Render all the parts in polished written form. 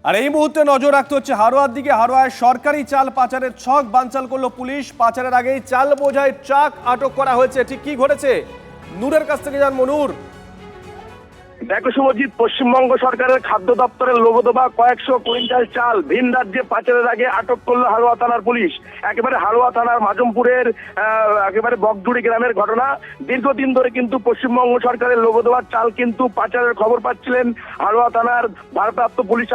আর এই মুহূর্তে নজর রাখতে হচ্ছে হারোয়ার দিকে। হারোয়ায় সরকারি চাল পাচারের ছক বানচাল করলো পুলিশ। পাচারের আগেই চাল বোঝাই ট্রাক আটক করা হয়েছে। ঠিক কি ঘটেছে নূরের কাছ থেকে জানবো। নূর, দেখো শুভজিৎ, পশ্চিমবঙ্গ সরকারের খাদ্য দপ্তরের লোগো দেওয়া কয়েকশো কুইন্টাল চাল ভিন রাজ্যে পাচারের আগে আটক করলো হারোয়া থানার পুলিশ। একেবারে হারোয়া থানার মাজমপুরের একেবারে বকজুড়ি গ্রামের ঘটনা। দীর্ঘদিন ধরে কিন্তু পশ্চিমবঙ্গ সরকারের লোগো দেওয়ার চাল কিন্তু পাচারের খবর পাচ্ছিলেন হারোয়া থানার ভারপ্রাপ্ত পুলিশ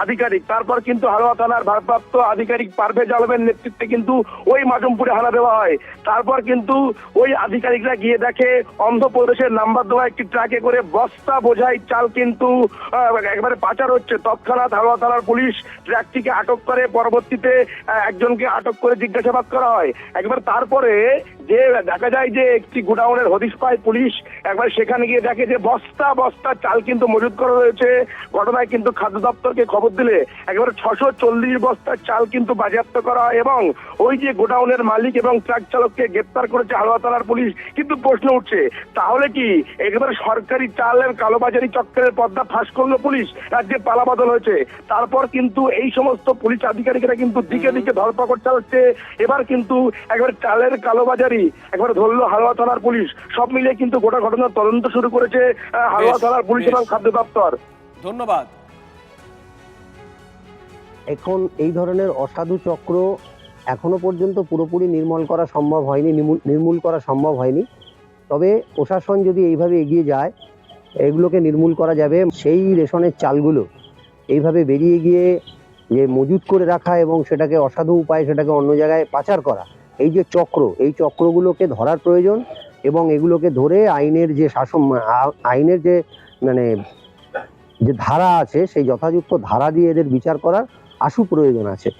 আধিকারিক। তারপর কিন্তু হারোয়া থানার ভারপ্রাপ্ত আধিকারিক পারভেজ আলমের নেতৃত্বে কিন্তু ওই মাজমপুরে হানা দেওয়া হয়। তারপর কিন্তু ওই আধিকারিকরা গিয়ে দেখে অন্ধ্রপ্রদেশের নাম্বার দেওয়া একটি ট্রাকে করে বস্তা বোঝাই চাল কিন্তু একবারে পাচার হচ্ছে। তৎক্ষণাৎ হারোয়া থানার পুলিশ ট্রাকটিকে আটক করে, পরবর্তীতে একজনকে আটক করে জিজ্ঞাসাবাদ করা হয়। একবার তারপরে যে দেখা যায় যে একটি গোডাউনের হদিশ পায় পুলিশ। একবার সেখানে গিয়ে দেখে যে বস্তা বস্তা চাল কিন্তু মজুত করা রয়েছে। ঘটনায় কিন্তু খাদ্য দপ্তরকে খবর দিলে একেবারে 640 বস্তার চাল কিন্তু বাজেয়াপ্ত করা হয় এবং ওই যে গোডাউনের মালিক এবং ট্রাক চালককে গ্রেপ্তার করেছে হারোয়া থানার পুলিশ। কিন্তু প্রশ্ন উঠছে, তাহলে কি একেবারে সরকারি চালের কালোবাজারি চক্রের পর্দা ফাঁস করলো পুলিশ? রাজ্যে পালাবদল হয়েছে। তারপর কিন্তু এই সমস্ত পুলিশ আধিকারিকরা কিন্তু দিকে দিকে ধরপাকড় চালাচ্ছে। এবার কিন্তু একবার চালের কালোবাজারি একবার ধরলো হারোয়া থানার পুলিশ। সব মিলিয়ে কিন্তু গোটা ঘটনার তদন্ত শুরু করেছে হারোয়া থানার পুলিশ এবং খাদ্য দপ্তর। ধন্যবাদ। এখন এই ধরনের অসাধু চক্র এখনো পর্যন্ত পুরোপুরি নির্মূল করা সম্ভব হয়নি। তবে প্রশাসন যদি এইভাবে এগিয়ে যায় এগুলোকে নির্মূল করা যাবে। সেই রেশনের চালগুলো এইভাবে বেরিয়ে গিয়ে যে মজুত করে রাখা এবং সেটাকে অসাধু উপায়ে সেটাকে অন্য জায়গায় পাচার করা, এই যে চক্র, এই চক্রগুলোকে ধরার প্রয়োজন এবং এগুলোকে ধরে আইনের যে শাসন, আইনের যে যে ধারা আছে সেই যথাযথ ধারা দিয়ে এদের বিচার করার আশু প্রয়োজন আছে।